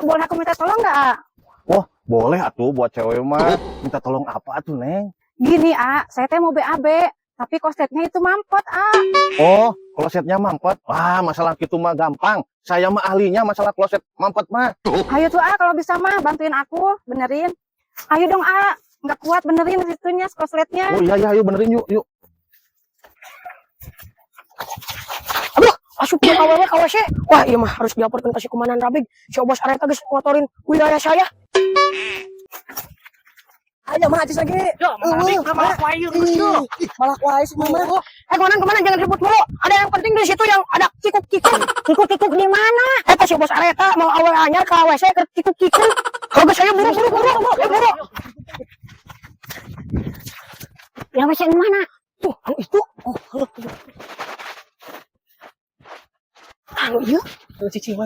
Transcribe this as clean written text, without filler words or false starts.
boleh aku minta tolong nggak, A? Oh, boleh atuh buat cewek mah. Minta tolong apa atuh, Neng? Gini, A, saya teh mau BAB, tapi kosletnya itu mampet, A. Oh, klosetnya mampet. Wah, masalah gitu mah gampang. Saya mah ahlinya masalah kloset mampet mah. Ayo tuh, A, kalau bisa mah bantuin aku, benerin. Ayo dong, A, nggak kuat benerin situnya, kosletnya. Oh iya, ayo benerin yuk, yuk. Aduh, asup ke awalnya ke WC. Wah, iya mah harus dilaporkan ke si Komandan Rabig. Si Obos Areta geus ngotorin wilayah saya. Ayo mah aja lagi. Yo, Rabig malah kuayu terus yo. Malah kuai sih mama. Komandan jangan ribut mulu. Ada yang penting di situ yang ada kikuk-kikuk. Kikuk-kikuk di mana? Eta si Obos Areta mau awal anyar ke WC ke kikuk-kikuk. Kalau saya buru. Ya, WC yang mana? Tuh, anu itu. Oh, anu iya. Anu cici